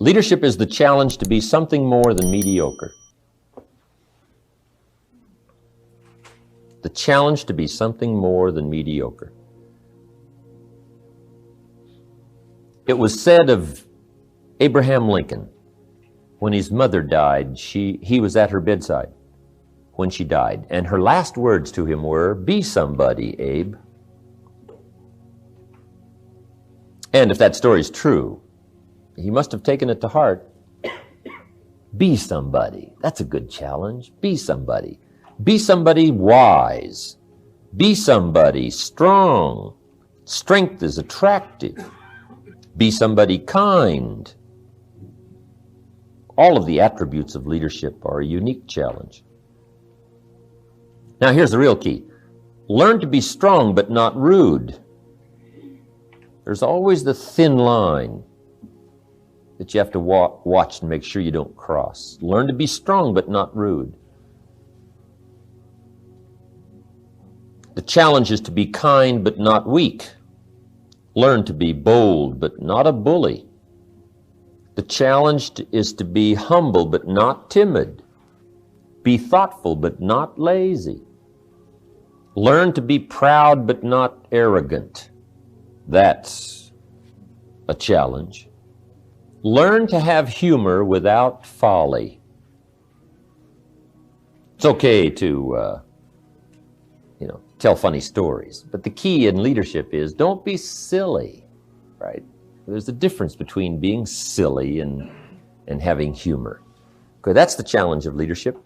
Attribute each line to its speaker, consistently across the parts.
Speaker 1: Leadership is the challenge to be something more than mediocre. The challenge to be something more than mediocre. It was said of Abraham Lincoln, when his mother died, he was at her bedside when she died, and her last words to him were, "Be somebody, Abe." And if that story is true, he must have taken it to heart. Be somebody. That's a good challenge. Be somebody. Be somebody wise. Be somebody strong. Strength is attractive. Be somebody kind. All of the attributes of leadership are a unique challenge. Now here's the real key. Learn to be strong but not rude. There's always the thin line that you have to watch and make sure you don't cross. Learn to be strong but not rude. The challenge is to be kind but not weak. Learn to be bold but not a bully. The challenge is to be humble but not timid. Be thoughtful but not lazy. Learn to be proud but not arrogant. That's a challenge. Learn to have humor without folly. It's okay to tell funny stories, but the key in leadership is don't be silly, right? There's a difference between being silly and having humor. Okay, that's the challenge of leadership.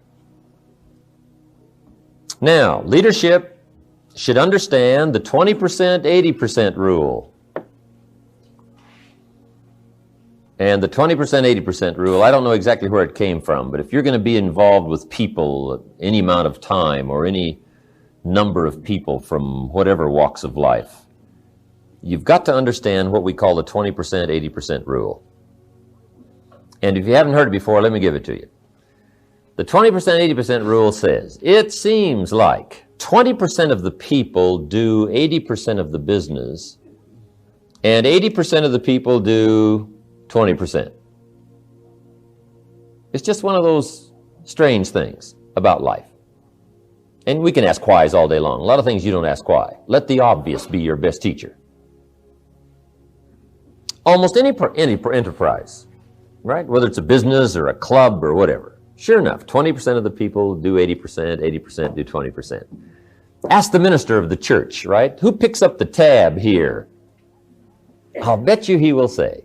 Speaker 1: Now, leadership should understand the 20%, 80% rule. And the 20%, 80% rule, I don't know exactly where it came from, but if you're going to be involved with people any amount of time or any number of people from whatever walks of life, you've got to understand what we call the 20%, 80% rule. And if you haven't heard it before, let me give it to you. The 20%, 80% rule says, it seems like 20% of the people do 80% of the business, and 80% of the people do 20%. It's just one of those strange things about life. And we can ask whys all day long. A lot of things you don't ask why. Let the obvious be your best teacher. Almost any enterprise, right? Whether it's a business or a club or whatever. Sure enough, 20% of the people do 80%, 80% do 20%. Ask the minister of the church, right? Who picks up the tab here? I'll bet you he will say,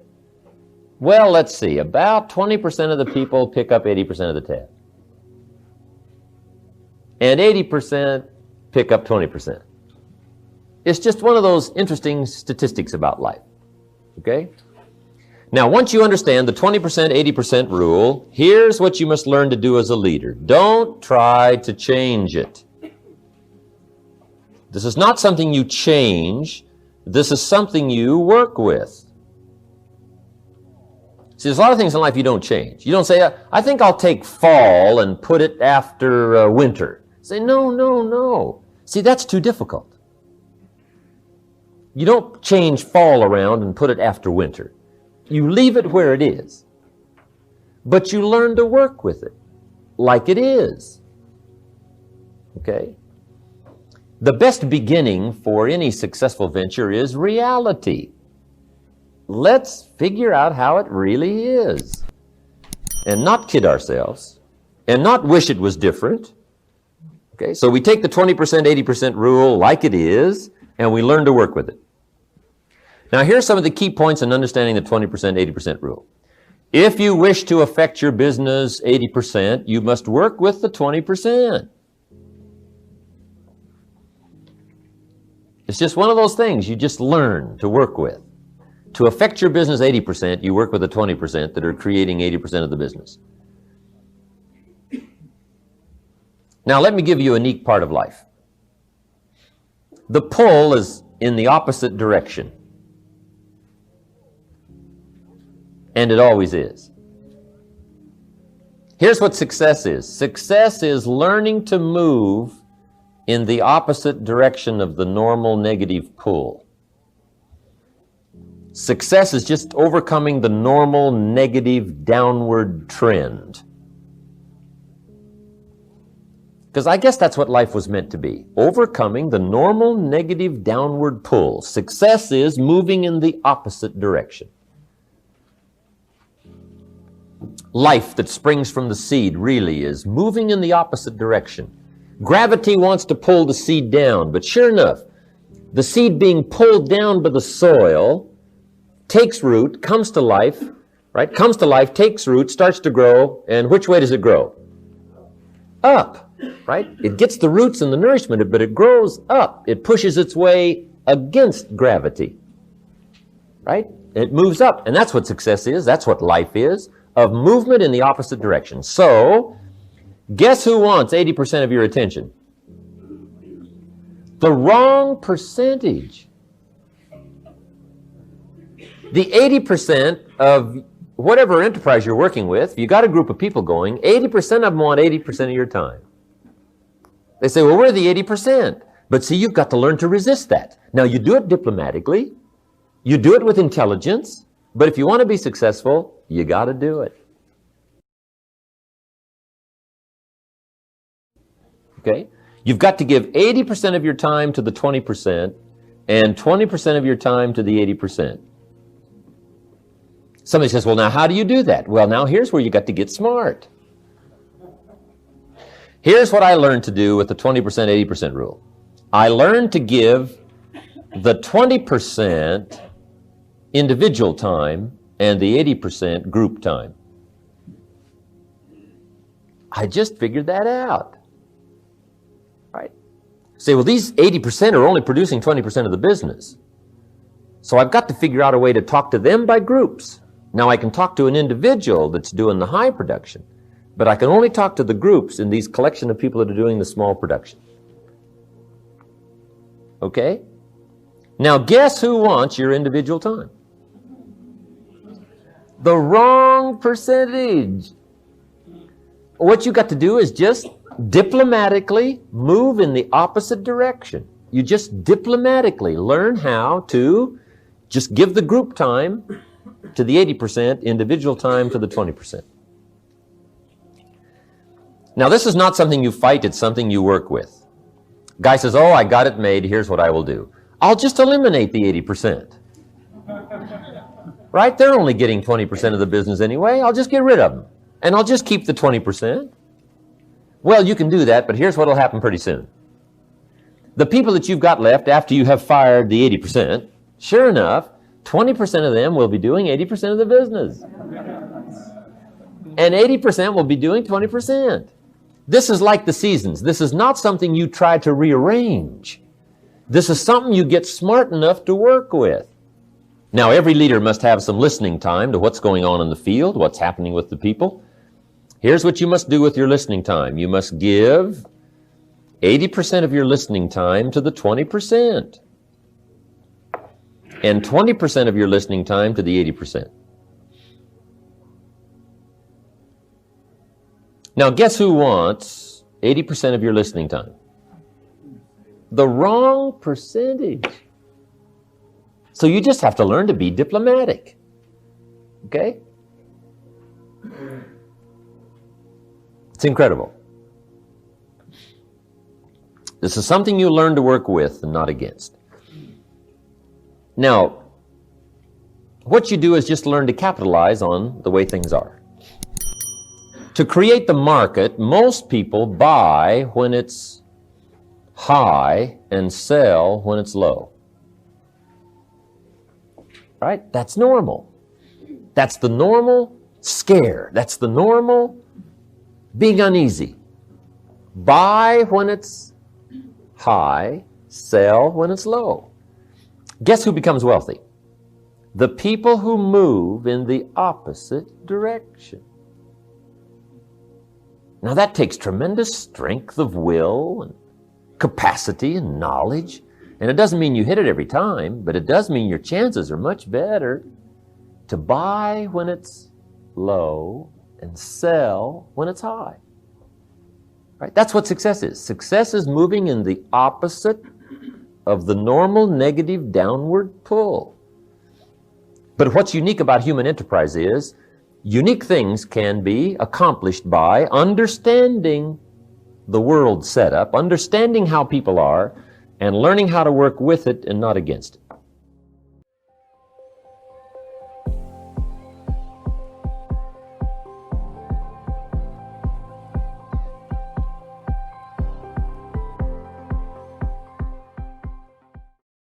Speaker 1: well, let's see, about 20% of the people pick up 80% of the tab. And 80% pick up 20%. It's just one of those interesting statistics about life, okay? Now, once you understand the 20%, 80% rule, here's what you must learn to do as a leader. Don't try to change it. This is not something you change. This is something you work with. See, there's a lot of things in life you don't change. You don't say, I think I'll take fall and put it after winter. Say, no. See, that's too difficult. You don't change fall around and put it after winter. You leave it where it is. But you learn to work with it like it is. Okay? The best beginning for any successful venture is reality. Let's figure out how it really is. And not kid ourselves. And not wish it was different. Okay, so we take the 20%, 80% rule like it is, and we learn to work with it. Now, here's some of the key points in understanding the 20%, 80% rule. If you wish to affect your business 80%, you must work with the 20%. It's just one of those things you just learn to work with. To affect your business 80%, you work with the 20% that are creating 80% of the business. Now, let me give you a unique part of life. The pull is in the opposite direction. And it always is. Here's what success is. Success is learning to move in the opposite direction of the normal negative pull. Success is just overcoming the normal negative downward trend. Because I guess that's what life was meant to be. Overcoming the normal negative downward pull. Success is moving in the opposite direction. Life that springs from the seed really is moving in the opposite direction. Gravity wants to pull the seed down, but sure enough, the seed being pulled down by the soil takes root, comes to life, right? Comes to life, takes root, starts to grow, and which way does it grow? Up, right? It gets the roots and the nourishment, but it grows up. It pushes its way against gravity, right? It moves up, and that's what success is. That's what life is, of movement in the opposite direction. So, guess who wants 80% of your attention? The wrong percentage. The 80% of whatever enterprise you're working with, if you got a group of people going, 80% of them want 80% of your time. They say, well, we're the 80%. But see, you've got to learn to resist that. Now, you do it diplomatically. You do it with intelligence. But if you want to be successful, you got to do it. Okay? You've got to give 80% of your time to the 20% and 20% of your time to the 80%. Somebody says, well, now how do you do that? Well, now here's where you got to get smart. Here's what I learned to do with the 20%, 80% rule. I learned to give the 20% individual time and the 80% group time. I just figured that out. Right? Say, well, these 80% are only producing 20% of the business. So I've got to figure out a way to talk to them by groups. Now I can talk to an individual that's doing the high production, but I can only talk to the groups in these collection of people that are doing the small production. Okay? Now guess who wants your individual time? The wrong percentage. What you got to do is just diplomatically move in the opposite direction. You just diplomatically learn how to just give the group time to the 80%, individual time to the 20%. Now, this is not something you fight, it's something you work with. Guy says, oh, I got it made, here's what I will do. I'll just eliminate the 80%. Right? They're only getting 20% of the business anyway. I'll just get rid of them. And I'll just keep the 20%. Well, you can do that, but here's what will happen pretty soon. The people that you've got left after you have fired the 80%, sure enough, 20% of them will be doing 80% of the business. And 80% will be doing 20%. This is like the seasons. This is not something you try to rearrange. This is something you get smart enough to work with. Now, every leader must have some listening time to what's going on in the field, what's happening with the people. Here's what you must do with your listening time. You must give 80% of your listening time to the 20%. And 20% of your listening time to the 80%. Now, guess who wants 80% of your listening time? The wrong percentage. So you just have to learn to be diplomatic. Okay? It's incredible. This is something you learn to work with and not against. Now, what you do is just learn to capitalize on the way things are. To create the market, most people buy when it's high and sell when it's low. Right? That's normal. That's the normal scare. That's the normal being uneasy. Buy when it's high, sell when it's low. Guess who becomes wealthy? The people who move in the opposite direction. Now that takes tremendous strength of will and capacity and knowledge. And it doesn't mean you hit it every time, but it does mean your chances are much better to buy when it's low and sell when it's high. Right? That's what success is. Success is moving in the opposite of the normal negative downward pull. But what's unique about human enterprise is unique things can be accomplished by understanding the world setup, understanding how people are, and learning how to work with it and not against it.